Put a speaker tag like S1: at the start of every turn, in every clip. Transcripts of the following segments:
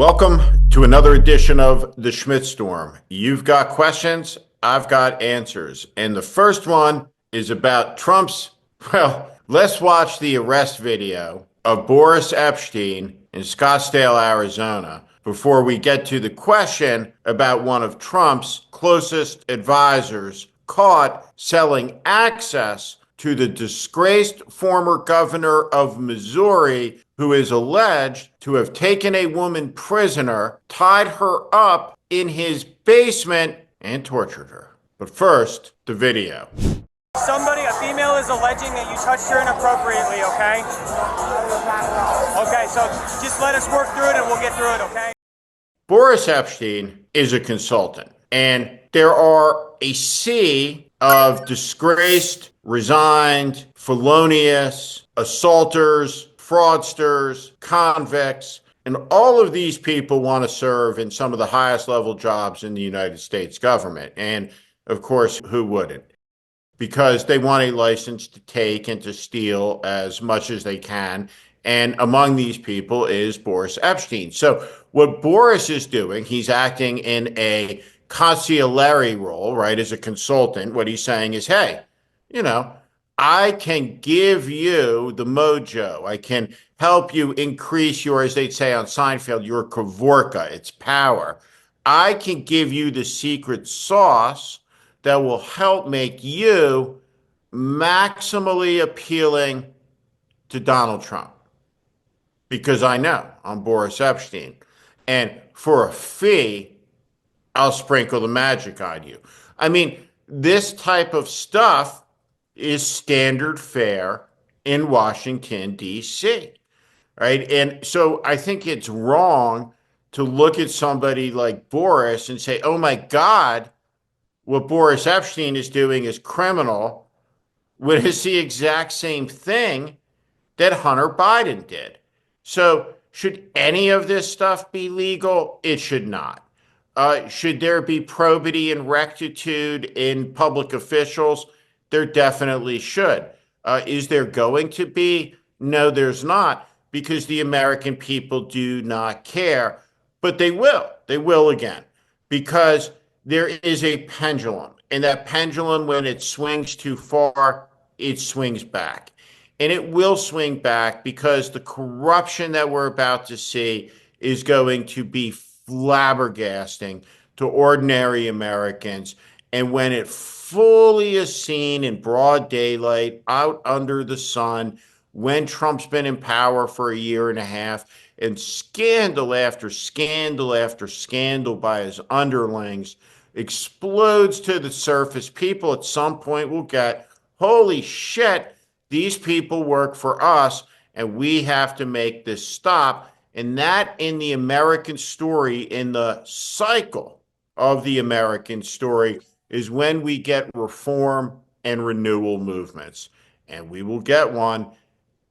S1: Welcome to another edition of the Schmidt Storm. You've got questions, I've got answers. And the first one is about let's watch the arrest video of Boris Epshteyn in Scottsdale, Arizona, before we get to the question about one of Trump's closest advisors caught selling access to the disgraced former governor of Missouri, who is alleged to have taken a woman prisoner, tied her up in his basement, and tortured her. But first, the video.
S2: A female is alleging that you touched her inappropriately, okay? Okay, so just let us work through it and we'll get through it, okay?
S1: Boris Epshteyn is a consultant, and there are a sea of disgraced, resigned, felonious, assaulters, fraudsters, convicts, and all of these people want to serve in some of the highest level jobs in the United States government. And of course, who wouldn't? Because they want a license to take and to steal as much as they can. And among these people is Boris Epshteyn. So what Boris is doing, he's acting in a consigliere role, right, as a consultant. What he's saying is, hey, I can give you the mojo. I can help you increase your, as they'd say on Seinfeld, your Kavorka, its power. I can give you the secret sauce that will help make you maximally appealing to Donald Trump. Because I know I'm Boris Epshteyn. And for a fee, I'll sprinkle the magic on you. I mean, this type of stuff is standard fare in Washington, D.C., right? And so I think it's wrong to look at somebody like Boris and say, oh my God, what Boris Epshteyn is doing is criminal, when it's the exact same thing that Hunter Biden did. So should any of this stuff be legal? It should not. Should there be probity and rectitude in public officials? There definitely should. Is there going to be? No, there's not, because the American people do not care. But they will. They will again, because there is a pendulum. And that pendulum, when it swings too far, it swings back. And it will swing back because the corruption that we're about to see is going to be flabbergasting to ordinary Americans. And when it fully is seen in broad daylight, out under the sun, when Trump's been in power for a year and a half, and scandal after scandal after scandal by his underlings explodes to the surface, people at some point will get, holy shit, these people work for us, and we have to make this stop. And that, in the American story, in the cycle of the American story, is when we get reform and renewal movements. And we will get one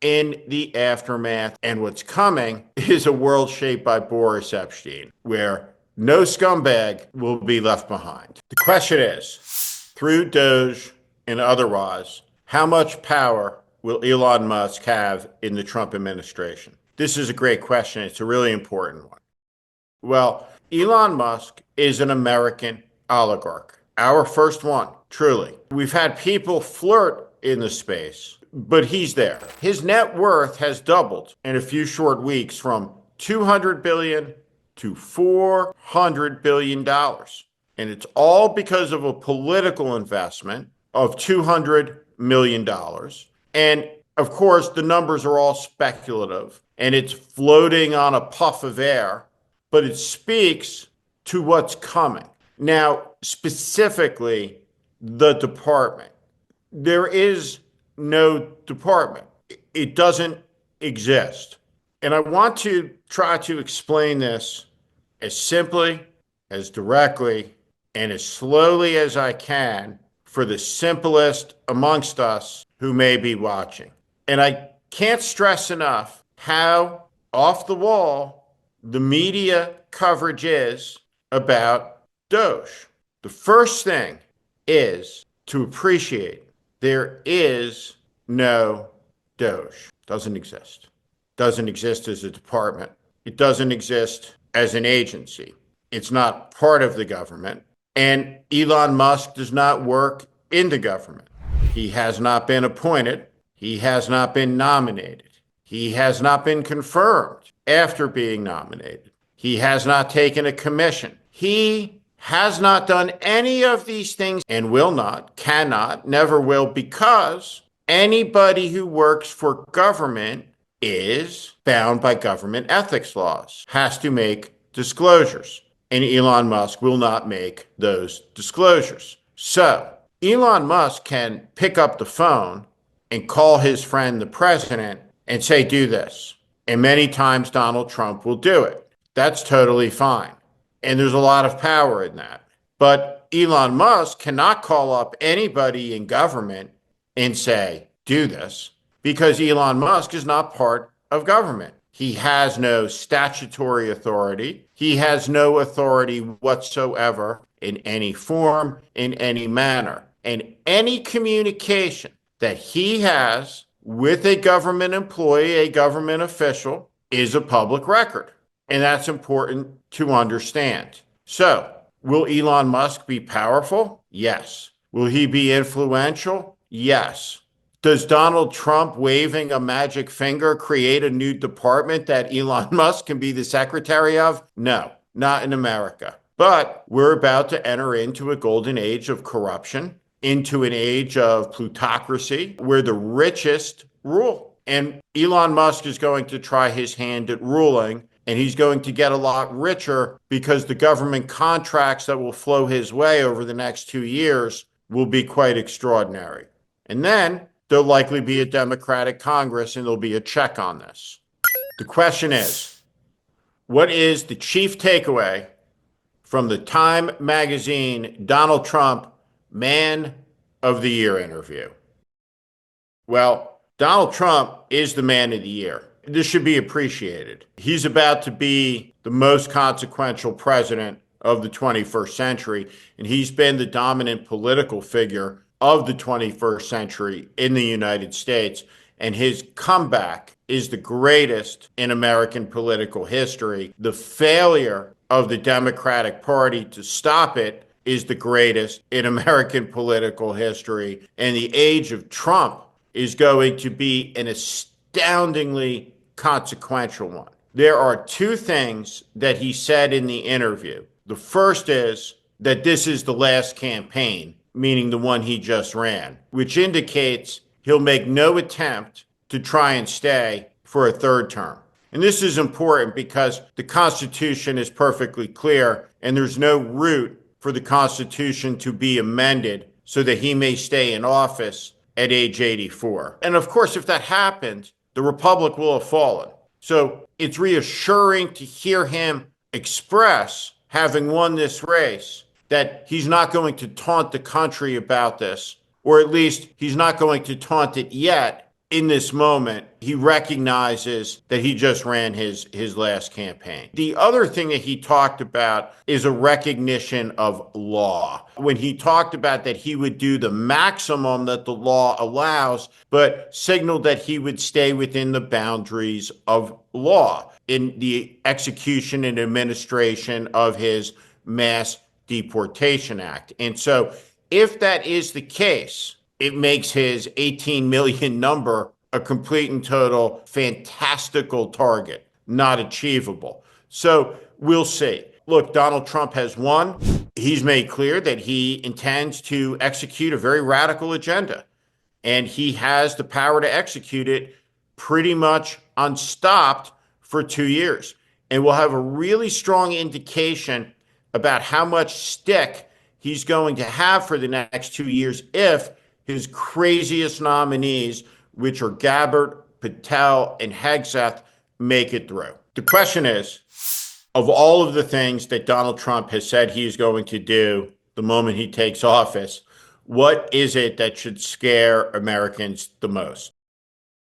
S1: in the aftermath. And what's coming is a world shaped by Boris Epshteyn, where no scumbag will be left behind. The question is, through Doge and otherwise, how much power will Elon Musk have in the Trump administration? This is a great question. It's a really important one. Well, Elon Musk is an American oligarch, our first one, truly. We've had people flirt in the space, but he's there. His net worth has doubled in a few short weeks, from $200 billion to $400 billion. And it's all because of a political investment of $200 million. And of course, the numbers are all speculative, and it's floating on a puff of air, but it speaks to what's coming. Now, specifically, the department. There is no department. It doesn't exist. And I want to try to explain this as simply, as directly, and as slowly as I can for the simplest amongst us who may be watching. And I can't stress enough how off the wall the media coverage is about Doge. The first thing is to appreciate there is no Doge. Doesn't exist. Doesn't exist as a department. It doesn't exist as an agency. It's not part of the government. And Elon Musk does not work in the government. He has not been appointed. He has not been nominated. He has not been confirmed after being nominated. He has not taken a commission. He has not done any of these things and will not, cannot, never will, because anybody who works for government is bound by government ethics laws, has to make disclosures. And Elon Musk will not make those disclosures. So Elon Musk can pick up the phone and call his friend, the president, and say, do this. And many times Donald Trump will do it. That's totally fine. And there's a lot of power in that. But Elon Musk cannot call up anybody in government and say, do this, because Elon Musk is not part of government. He has no statutory authority. He has no authority whatsoever in any form, in any manner. And any communication that he has with a government employee, a government official, is a public record. And that's important to understand. So, will Elon Musk be powerful? Yes. Will he be influential? Yes. Does Donald Trump waving a magic finger create a new department that Elon Musk can be the secretary of? No, not in America. But we're about to enter into a golden age of corruption, into an age of plutocracy where the richest rule. And Elon Musk is going to try his hand at ruling, and he's going to get a lot richer because the government contracts that will flow his way over the next 2 years will be quite extraordinary. And then there'll likely be a Democratic Congress and there'll be a check on this. The question is, what is the chief takeaway from the Time magazine Donald Trump Man of the Year interview? Well, Donald Trump is the man of the year. This should be appreciated. He's about to be the most consequential president of the 21st century, and he's been the dominant political figure of the 21st century in the United States. And his comeback is the greatest in American political history. The failure of the Democratic Party to stop it is the greatest in American political history. And the age of Trump is going to be an astoundingly consequential one. There are two things that he said in the interview. The first is that this is the last campaign, meaning the one he just ran, which indicates he'll make no attempt to try and stay for a third term. And this is important because the Constitution is perfectly clear, and there's no route for the Constitution to be amended so that he may stay in office at age 84. And of course, if that happened, the Republic will have fallen. So it's reassuring to hear him express, having won this race, that he's not going to taunt the country about this, or at least he's not going to taunt it yet. In this moment, he recognizes that he just ran his last campaign. The other thing that he talked about is a recognition of law. When he talked about that he would do the maximum that the law allows, but signaled that he would stay within the boundaries of law in the execution and administration of his Mass Deportation Act. And so if that is the case, it makes his 18 million number a complete and total fantastical target, not achievable. So we'll see. Look, Donald Trump has won. He's made clear that he intends to execute a very radical agenda, and he has the power to execute it pretty much unstopped for 2 years. And we'll have a really strong indication about how much stick he's going to have for the next 2 years if his craziest nominees, which are Gabbard, Patel, and Hegseth, make it through. The question is, of all of the things that Donald Trump has said he is going to do the moment he takes office, what is it that should scare Americans the most?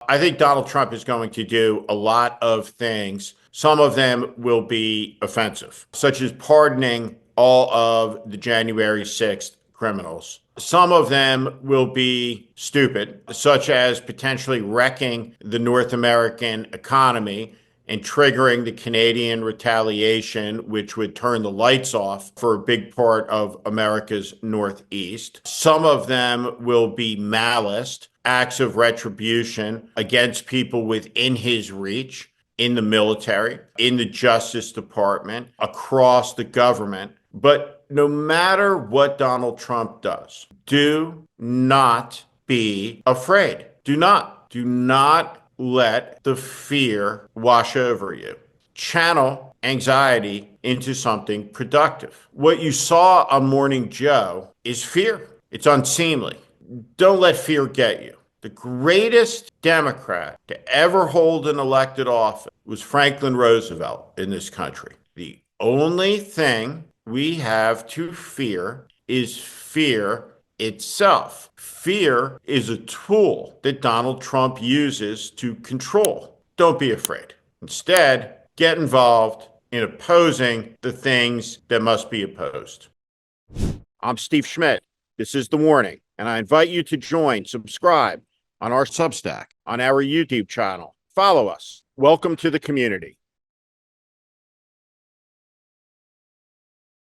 S1: I think Donald Trump is going to do a lot of things. Some of them will be offensive, such as pardoning all of the January 6th criminals. Some of them will be stupid, such as potentially wrecking the North American economy and triggering the Canadian retaliation, which would turn the lights off for a big part of America's Northeast. Some of them will be malice, acts of retribution against people within his reach, in the military, in the Justice Department, across the government. But no matter what Donald Trump does, do not be afraid. Do not let the fear wash over you. Channel anxiety into something productive. What you saw on Morning Joe is fear. It's unseemly. Don't let fear get you. The greatest Democrat to ever hold an elected office was Franklin Roosevelt in this country. The only thing we have to fear is fear itself. Fear is a tool that Donald Trump uses to control. Don't be afraid. Instead, get involved in opposing the things that must be opposed. I'm Steve Schmidt. This is The Warning, and I invite you to subscribe on our Substack, on our YouTube channel. Follow us. Welcome to the community.